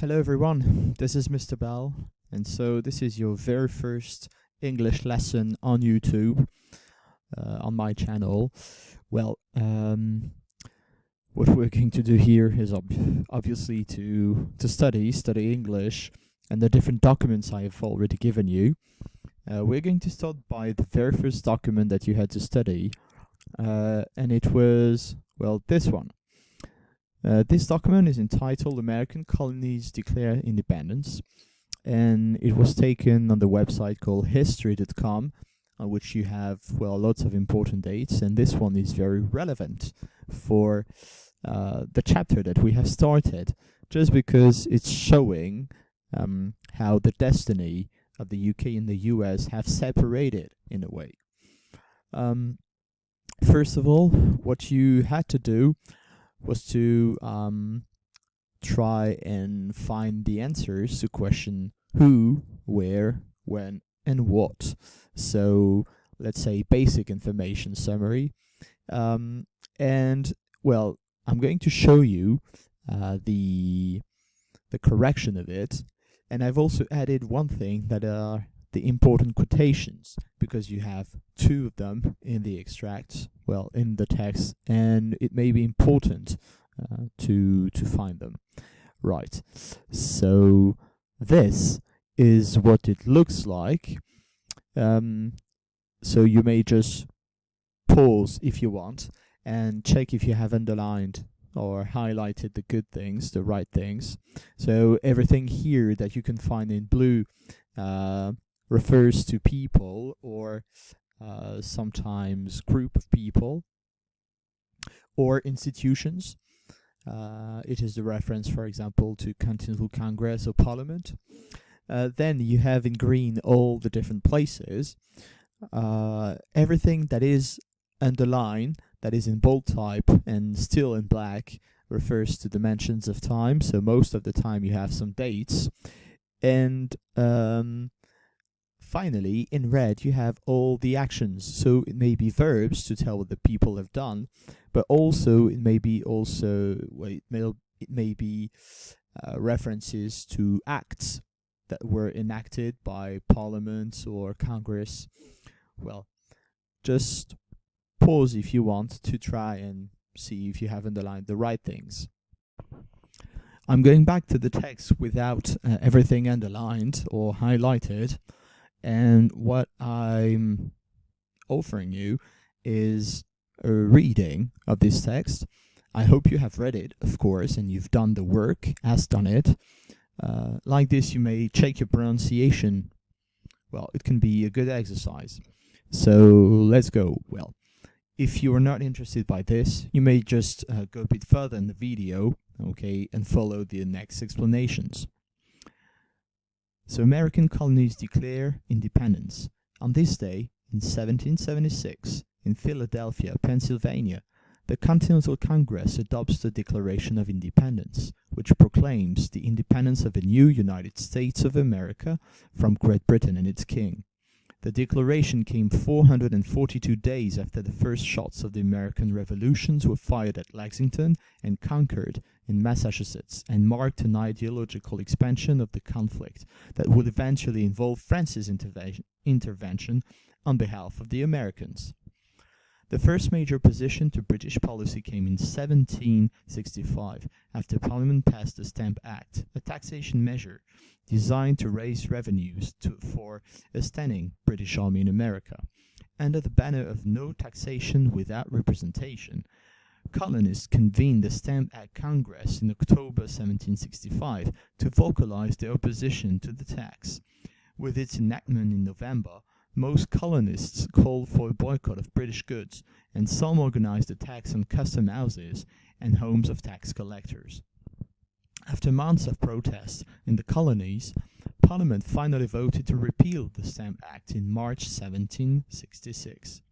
Hello everyone, this is Mr. Bell, and so this is your very first English lesson on YouTube, on my channel. Well, what we're going to do here is obviously to study English and the different documents I have already given you. We're going to start by the very first document that you had to study, and it was, well, this one. This document is entitled American Colonies Declare Independence, and it was taken on the website called history.com, on which you have, well, lots of important dates, and this one is very relevant for the chapter that we have started, just because it's showing how the destiny of the UK and the US have separated in a way. First of all, what you had to do was to try and find the answers to question who, where, when, and what. So let's say basic information summary. And well, I'm going to show you the correction of it. And I've also added one thing that are the important quotations, because you have two of them in the extract, well, in the text, and it may be important to find them. Right, so this is what it looks like. So you may just pause if you want and check if you have underlined or highlighted the good things, the right things. So everything here that you can find in blue refers to people or sometimes group of people or institutions. It is the reference, for example, to Continental Congress or Parliament. Then you have in green all the different places. Everything that is underlined, that is in bold type and still in black, refers to dimensions of time. So most of the time you have some dates. And finally, in red, you have all the actions. So it may be verbs to tell what the people have done, but also it may be references to acts that were enacted by Parliament or Congress. Well, just pause if you want to try and see if you have underlined the right things. I'm going back to the text without everything underlined or highlighted. And what I'm offering you is a reading of this text. I hope you have read it, of course, and you've done the work, has done it. Like this, you may check your pronunciation. Well, it can be a good exercise. So let's go. Well, if you are not interested by this, you may just go a bit further in the video, okay, and follow the next explanations. So American colonies declare independence. On this day, in 1776, in Philadelphia, Pennsylvania, the Continental Congress adopts the Declaration of Independence, which proclaims the independence of a new United States of America from Great Britain and its king. The declaration came 442 days after the first shots of the American Revolutions were fired at Lexington and Concord in Massachusetts, and marked an ideological expansion of the conflict that would eventually involve France's intervention on behalf of the Americans. The first major opposition to British policy came in 1765, after Parliament passed the Stamp Act, a taxation measure designed to raise revenues for a standing British army in America. Under the banner of no taxation without representation, colonists convened the Stamp Act Congress in October 1765 to vocalize their opposition to the tax. With its enactment in November, most colonists called for a boycott of British goods, and some organized attacks on custom houses and homes of tax collectors. After months of protests in the colonies, Parliament finally voted to repeal the Stamp Act in March 1766.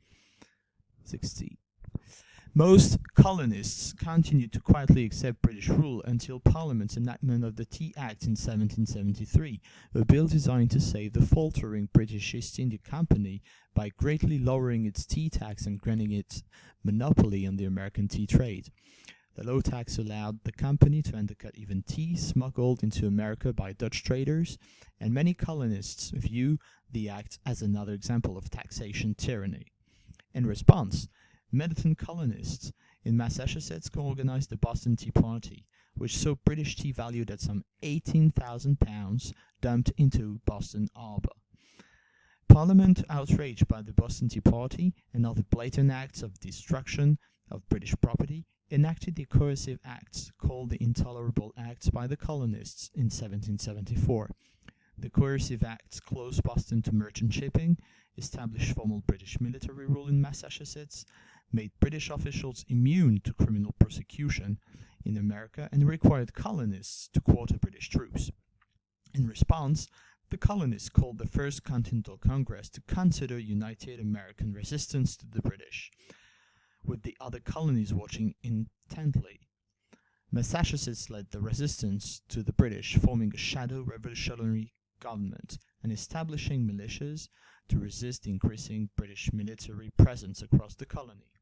Most colonists continued to quietly accept British rule until Parliament's enactment of the Tea Act in 1773, a bill designed to save the faltering British East India Company by greatly lowering its tea tax and granting it monopoly on the American tea trade. The low tax allowed the company to undercut even tea smuggled into America by Dutch traders, and many colonists view the act as another example of taxation tyranny. In response, militant colonists in Massachusetts organized the Boston Tea Party, which saw British tea valued at some £18,000 dumped into Boston Harbor. Parliament, outraged by the Boston Tea Party and other blatant acts of destruction of British property, enacted the coercive acts called the Intolerable Acts by the colonists in 1774. The coercive acts closed Boston to merchant shipping, established formal British military rule in Massachusetts, made British officials immune to criminal persecution in America, and required colonists to quarter British troops. In response, the colonists called the First Continental Congress to consider united American resistance to the British, with the other colonies watching intently. Massachusetts led the resistance to the British, forming a shadow revolutionary government and establishing militias to resist the increasing British military presence across the colony.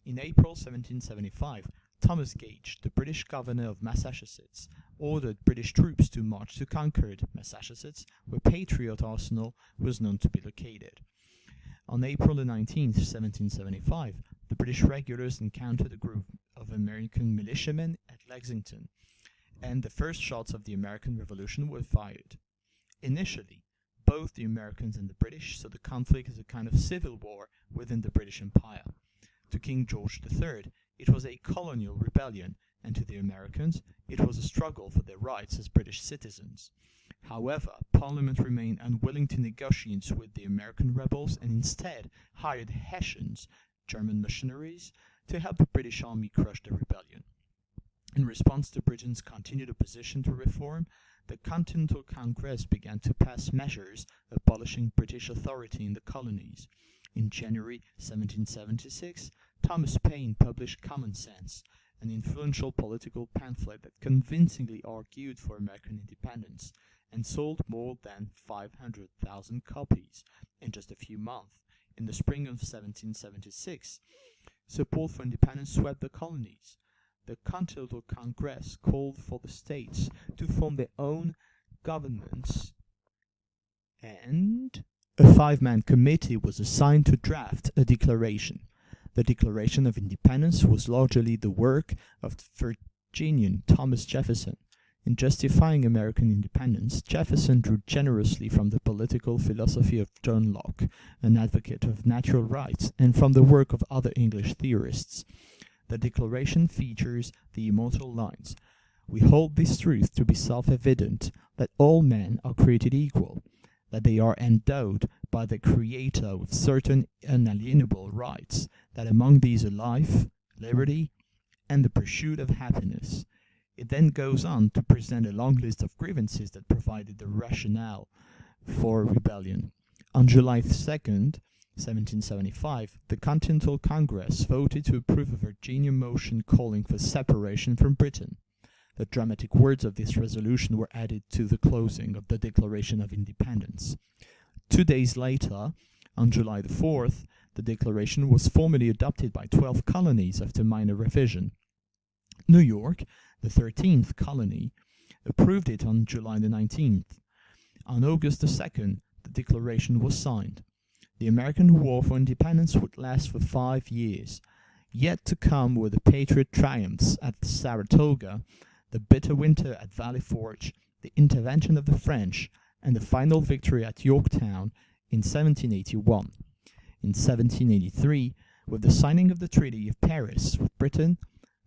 In April 1775, Thomas Gage, the British governor of Massachusetts, ordered British troops to march to Concord, Massachusetts, where Patriot Arsenal was known to be located. On April 19, 1775, the British regulars encountered a group of American militiamen at Lexington, and the first shots of the American Revolution were fired. Initially, both the Americans and the British saw the conflict as a kind of civil war within the British Empire. To King George III, it was a colonial rebellion, and to the Americans, it was a struggle for their rights as British citizens. However, Parliament remained unwilling to negotiate with the American rebels and instead hired Hessians, German missionaries, to help the British army crush the rebellion. In response to Britain's continued opposition to reform, the Continental Congress began to pass measures abolishing British authority in the colonies. In January 1776, Thomas Paine published Common Sense, an influential political pamphlet that convincingly argued for American independence, and sold more than 500,000 copies in just a few months. In the spring of 1776, support for independence swept the colonies. The Continental Congress called for the states to form their own governments, and a 5-man committee was assigned to draft a declaration. The Declaration of Independence was largely the work of Virginian Thomas Jefferson. In justifying American independence, Jefferson drew generously from the political philosophy of John Locke, an advocate of natural rights, and from the work of other English theorists. The Declaration features the immortal lines, "We hold this truth to be self-evident, that all men are created equal, that they are endowed by the Creator with certain inalienable rights, that among these are life, liberty, and the pursuit of happiness." It then goes on to present a long list of grievances that provided the rationale for rebellion. On July 2nd, 1775, the Continental Congress voted to approve a Virginia motion calling for separation from Britain. The dramatic words of this resolution were added to the closing of the Declaration of Independence. 2 days later, on July the 4th, the Declaration was formally adopted by 12 colonies after minor revision. New York, the 13th colony, approved it on July the 19th. On August the 2nd, the Declaration was signed. The American War for Independence would last for 5 years. Yet to come were the Patriot triumphs at Saratoga, the bitter winter at Valley Forge, the intervention of the French, and the final victory at Yorktown in 1781. In 1783, with the signing of the Treaty of Paris with Britain,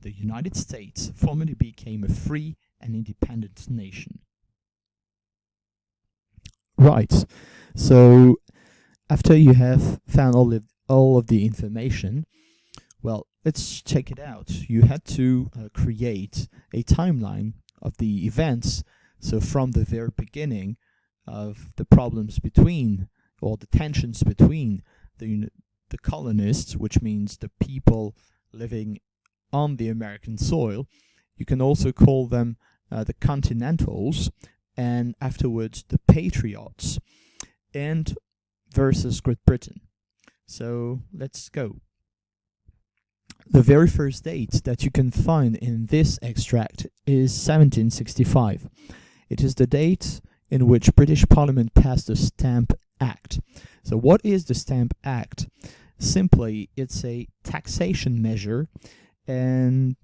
the United States formally became a free and independent nation. Right, so after you have found all of the information, well, let's check it out. You had to create a timeline of the events, so from the very beginning of the problems between, or the tensions between the colonists, which means the people living on the American soil. You can also call them the Continentals, and afterwards the Patriots, and versus Great Britain. So let's go. The very first date that you can find in this extract is 1765. It is the date in which British Parliament passed the Stamp Act. So what is the Stamp Act? Simply, it's a taxation measure, and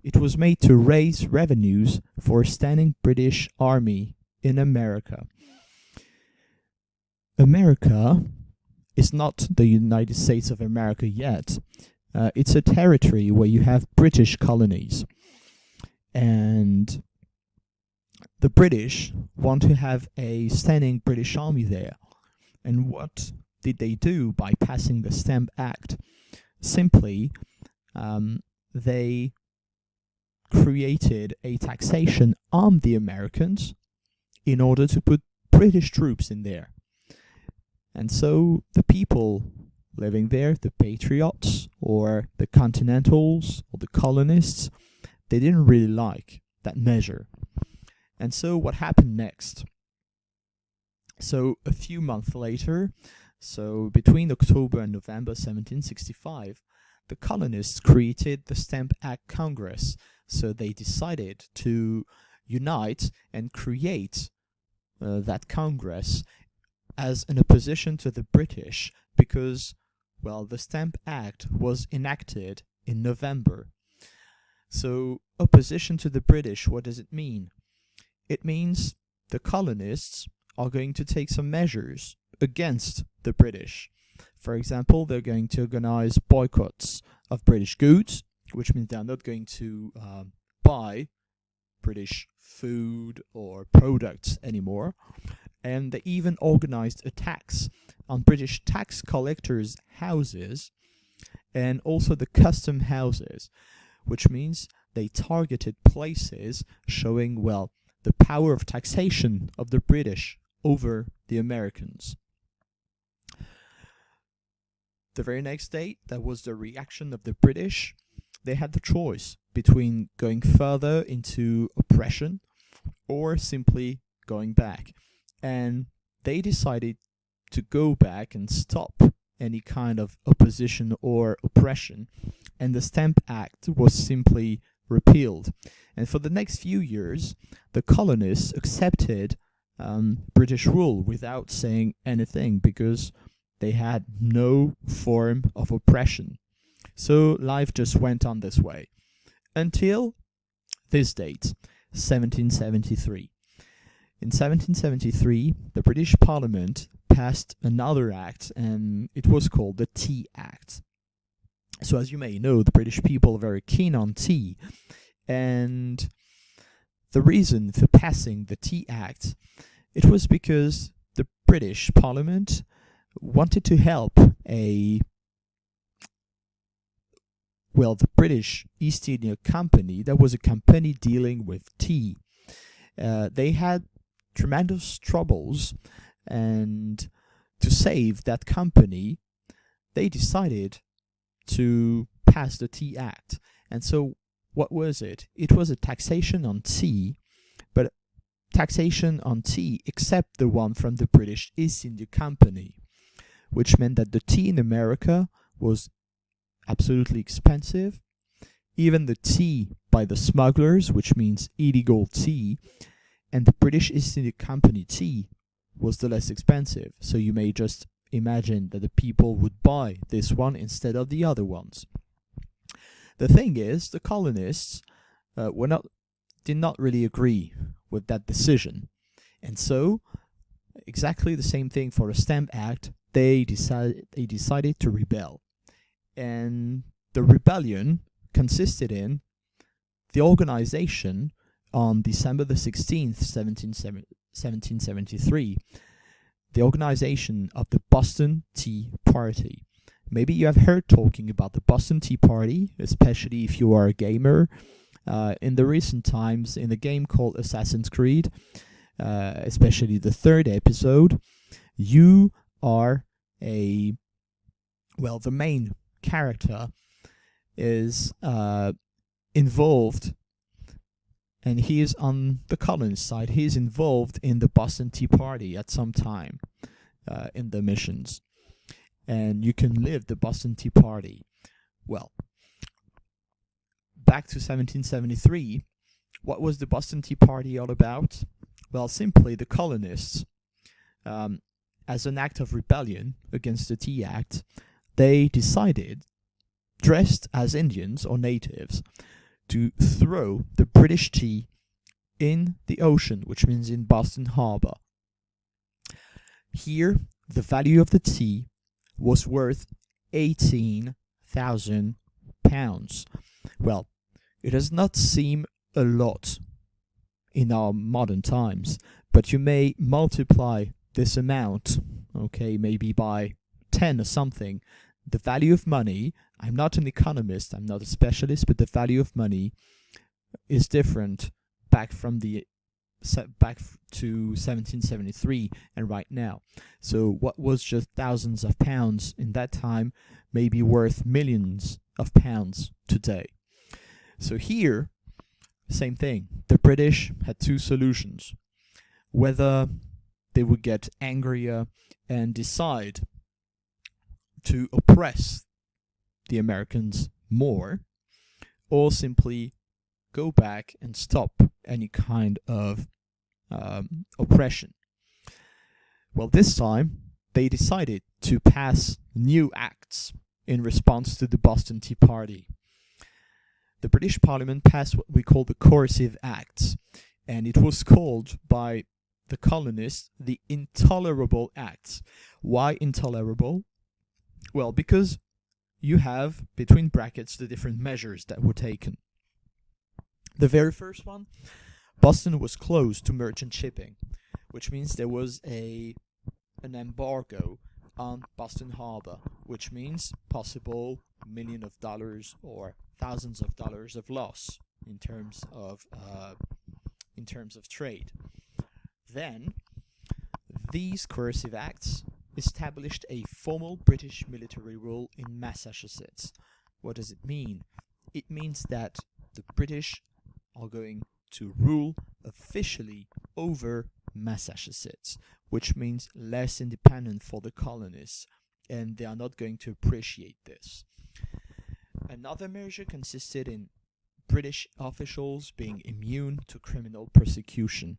it was made to raise revenues for a standing British army in America. America is not the United States of America yet. It's a territory where you have British colonies. And the British want to have a standing British army there. And what did they do by passing the Stamp Act? Simply, they created a taxation on the Americans in order to put British troops in there. And so the people living there, the patriots or the continentals or the colonists, they didn't really like that measure. And so what happened next? So a few months later, so between October and November 1765, the colonists created the Stamp Act Congress. So they decided to unite and create that Congress as an opposition to the British, because, well, the Stamp Act was enacted in November. So opposition to the British, what does it mean? It means the colonists are going to take some measures against the British. For example, they're going to organize boycotts of British goods, which means they're not going to buy British food or products anymore. And they even organized attacks on British tax collectors' houses and also the custom houses, which means they targeted places showing, well, the power of taxation of the British over the Americans. The very next day, that was the reaction of the British. They had the choice between going further into oppression or simply going back. And they decided to go back and stop any kind of opposition or oppression. And the Stamp Act was simply repealed. And for the next few years, the colonists accepted British rule without saying anything, because they had no form of oppression. So life just went on this way until this date, 1773. In 1773, the British Parliament passed another act, and it was called the Tea Act. So as you may know, the British people are very keen on tea, and the reason for passing the Tea Act, it was because the British Parliament wanted to help the British East India Company. That was a company dealing with tea. They had tremendous troubles, and to save that company, they decided to pass the Tea Act. And so what was it? It was a taxation on tea, but taxation on tea except the one from the British East India Company, which meant that the tea in America was absolutely expensive. Even the tea by the smugglers, which means illegal tea, and the British East India Company tea was the less expensive. So you may just imagine that the people would buy this one instead of the other ones. The thing is, the colonists did not really agree with that decision. And so, exactly the same thing for the Stamp Act, they decided to rebel. And the rebellion consisted in the organization on December the 16th, 1773, the organization of the Boston Tea Party. Maybe you have heard talking about the Boston Tea Party, especially if you are a gamer. In the recent times, in a game called Assassin's Creed, especially the third episode, you are the main character is involved, and he is on the colonist side. He is involved in the Boston Tea Party at some time in the missions, and you can live the Boston Tea Party. Well, back to 1773, what was the Boston Tea Party all about? Well, simply the colonists, as an act of rebellion against the Tea Act, they decided, dressed as Indians or natives, to throw the British tea in the ocean, which means in Boston Harbor. Here, the value of the tea was worth £18,000. Well, it does not seem a lot in our modern times, but you may multiply this amount, okay, maybe by 10 or something. The value of money, I'm not an economist, I'm not a specialist, but the value of money is different back to 1773 and right now. So what was just thousands of pounds in that time may be worth millions of pounds today. So here, same thing. The British had two solutions. Whether they would get angrier and decide to oppress the Americans more, or simply go back and stop any kind of oppression. Well, this time they decided to pass new acts in response to the Boston Tea Party. The British Parliament passed what we call the Coercive Acts, and it was called by the colonists the Intolerable Acts. Why intolerable? Well, because you have, between brackets, the different measures that were taken. The very first one, Boston was closed to merchant shipping, which means there was an embargo on Boston Harbor, which means possible millions of dollars or thousands of dollars of loss in terms of trade. Then, these coercive acts established a formal British military rule in Massachusetts. What does it mean? It means that the British are going to rule officially over Massachusetts, which means less independent for the colonists, and they are not going to appreciate this. Another measure consisted in British officials being immune to criminal persecution.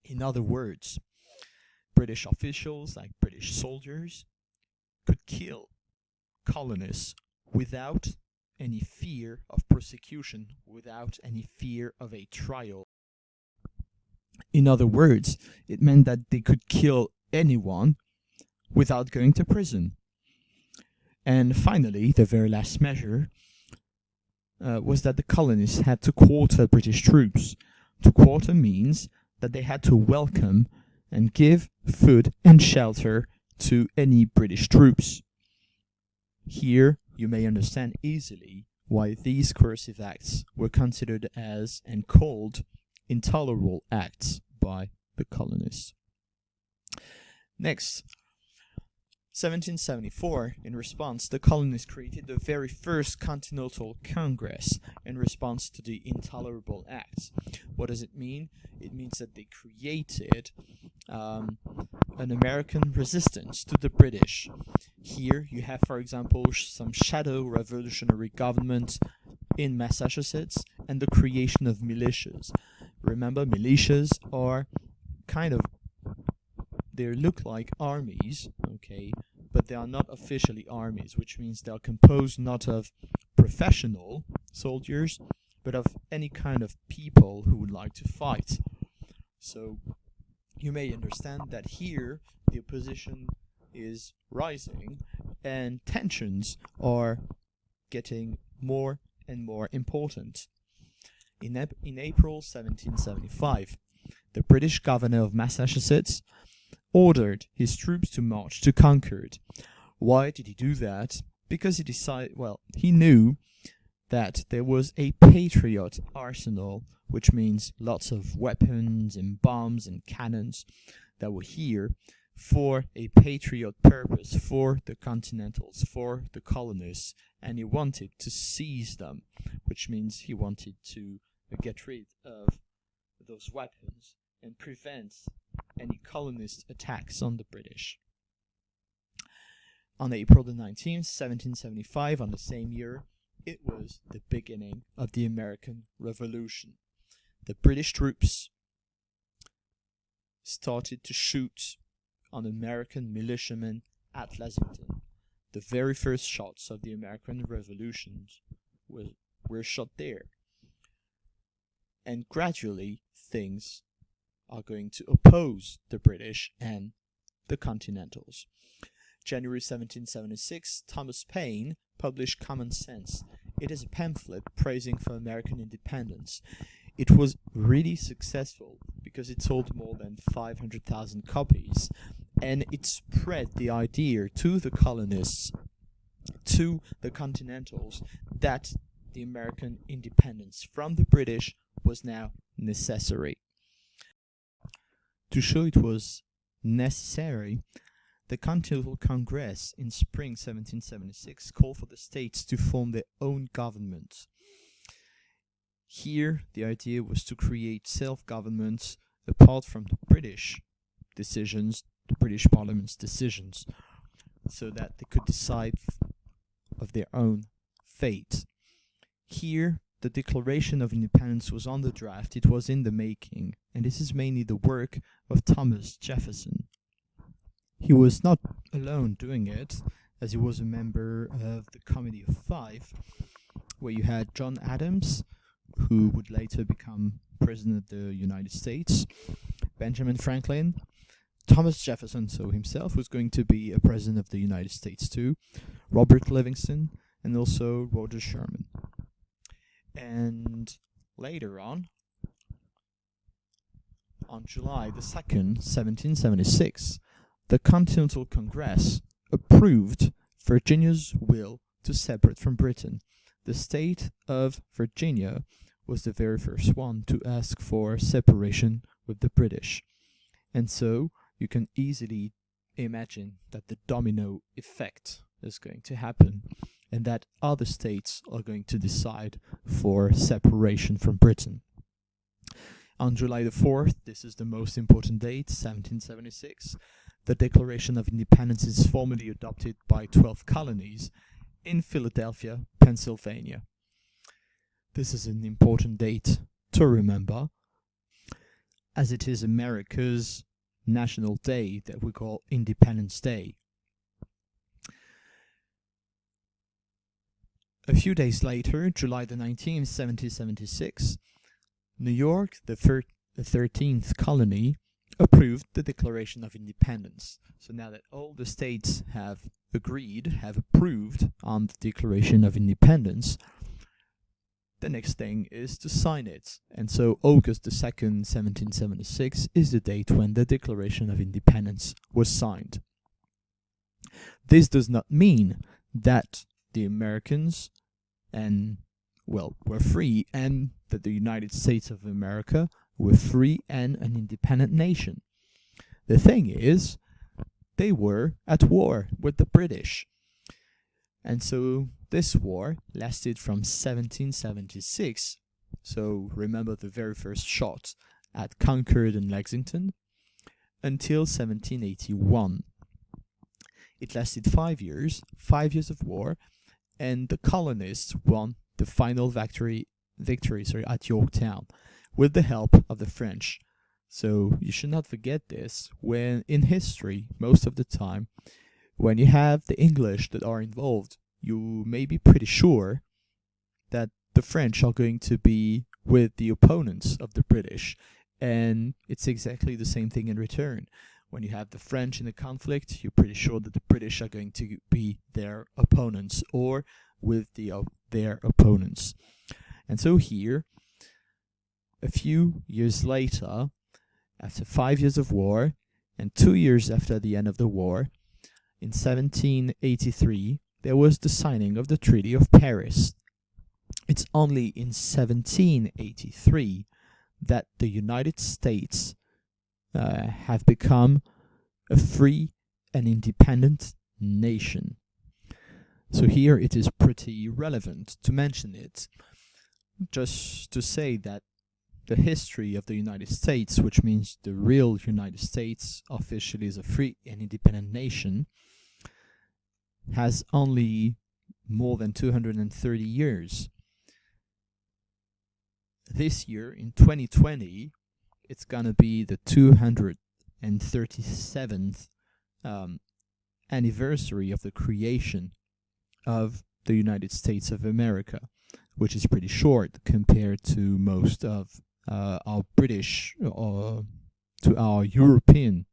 In other words, British officials, like British soldiers, could kill colonists without any fear of persecution, without any fear of a trial. In other words, it meant that they could kill anyone without going to prison. And finally, the very last measure was that the colonists had to quarter British troops. To quarter means that they had to welcome and give food and shelter to any British troops. Here, you may understand easily why these coercive acts were considered as and called intolerable acts by the colonists. Next, 1774, in response, the colonists created the very first Continental Congress in response to the Intolerable Acts. What does it mean? It means that they created an American resistance to the British. Here you have, for example, some shadow revolutionary government in Massachusetts and the creation of militias. Remember, militias are they look like armies, okay, but they are not officially armies, which means they are composed not of professional soldiers, but of any kind of people who would like to fight. So you may understand that here the opposition is rising and tensions are getting more and more important. In April 1775, the British governor of Massachusetts ordered his troops to march to Concord. Why did he do that? Because he knew that there was a Patriot arsenal, which means lots of weapons and bombs and cannons that were here for a patriot purpose, for the Continentals, for the colonists, and he wanted to seize them, which means he wanted to get rid of those weapons and prevent any colonist attacks on the British. On April the 19th, 1775, on the same year, it was the beginning of the American Revolution. The British troops started to shoot on American militiamen at Lexington. The very first shots of the American Revolution were shot there. And gradually, things are going to oppose the British and the Continentals. January 1776, Thomas Paine published Common Sense. It is a pamphlet praising for American independence. It was really successful because it sold more than 500,000 copies, and it spread the idea to the colonists, to the Continentals, that the American independence from the British was now necessary. To show it was necessary, the Continental Congress in spring 1776 called for the states to form their own government. Here, the idea was to create self-government apart from the British decisions, the British Parliament's decisions, so that they could decide of their own fate. Here, the Declaration of Independence was on the draft, it was in the making, and this is mainly the work of Thomas Jefferson. He was not alone doing it, as he was a member of the Committee of Five, where you had John Adams, who would later become President of the United States, Benjamin Franklin, Thomas Jefferson, so himself, was going to be a President of the United States too, Robert Livingston, and also Roger Sherman. And later on July the 2nd, 1776, the Continental Congress approved Virginia's will to separate from Britain. The state of Virginia was the very first one to ask for separation with the British. And so you can easily imagine that the domino effect is going to happen, and that other states are going to decide for separation from Britain. On July the 4th, this is the most important date, 1776, the Declaration of Independence is formally adopted by 12 colonies in Philadelphia, Pennsylvania. This is an important date to remember, as it is America's national day that we call Independence Day. A few days later, July the 19th, 1776, New York, the 13th colony, approved the Declaration of Independence. So now that all the states have approved on the Declaration of Independence, the next thing is to sign it. And so August the 2nd, 1776 is the date when the Declaration of Independence was signed. This does not mean that the Americans were free, and that the United States of America were free and an independent nation. The thing is, they were at war with the British. And so this war lasted from 1776, so remember the very first shot at Concord and Lexington, until 1781. It lasted 5 years of war, and the colonists won the final victory at Yorktown with the help of the French. So you should not forget this, when in history, most of the time, when you have the English that are involved, you may be pretty sure that the French are going to be with the opponents of the British, and it's exactly the same thing in return. When you have the French in a conflict, you're pretty sure that the British are going to be their opponents, or with their opponents. And so here, a few years later, after 5 years of war, and 2 years after the end of the war, in 1783, there was the signing of the Treaty of Paris. It's only in 1783 that the United States have become a free and independent nation. So here it is pretty relevant to mention it, just to say that the history of the United States, which means the real United States officially is a free and independent nation, has only more than 230 years. This year, in 2020, it's gonna be the 237th anniversary of the creation of the United States of America, which is pretty short compared to most of our British or to our European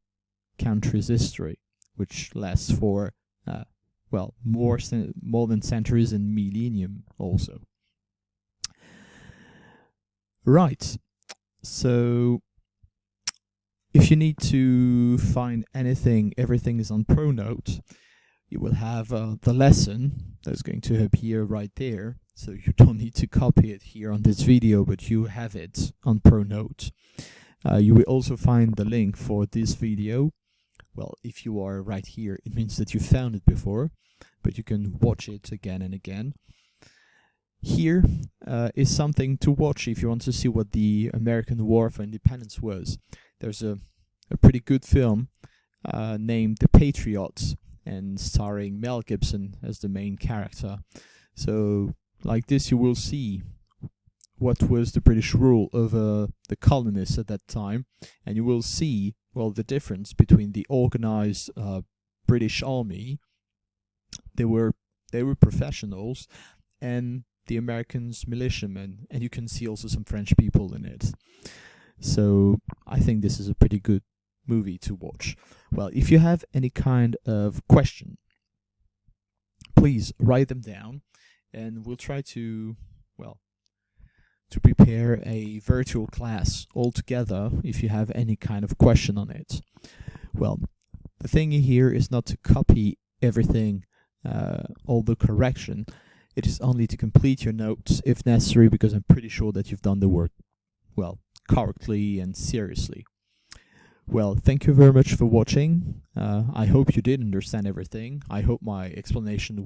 countries' history, which lasts for more than centuries and millennium also. Right. So if you need to find anything, everything is on Pronote. You will have the lesson that's going to appear right there. So you don't need to copy it here on this video, but you have it on Pronote. You will also find the link for this video. Well, if you are right here, it means that you found it before, but you can watch it again and again. Here is something to watch if you want to see what the American War for Independence was. There's a pretty good film named The Patriots, and starring Mel Gibson as the main character. So like this, you will see what was the British rule over the colonists at that time, and you will see, well, the difference between the organized British army, they were professionals, and the Americans militiamen, and you can see also some French people in it. So I think this is a pretty good movie to watch. Well, if you have any kind of question, please write them down, and we'll try to prepare a virtual class all together if you have any kind of question on it. Well, the thing here is not to copy everything, all the correction. It is only to complete your notes if necessary, because I'm pretty sure that you've done the work, well, correctly and seriously. Well, thank you very much for watching. I hope you did understand everything. I hope my explanations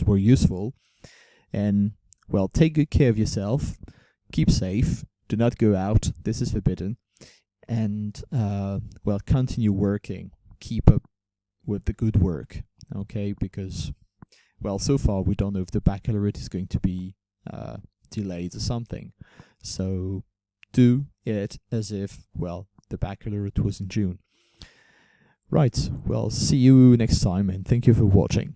were useful. And, well, take good care of yourself. Keep safe. Do not go out. This is forbidden. And, well, continue working. Keep up with the good work. Okay? Because, well, so far we don't know if the baccalaureate is going to be delayed or something. So do it as if, well, the baccalaureate was in June. Right, well, see you next time, and thank you for watching.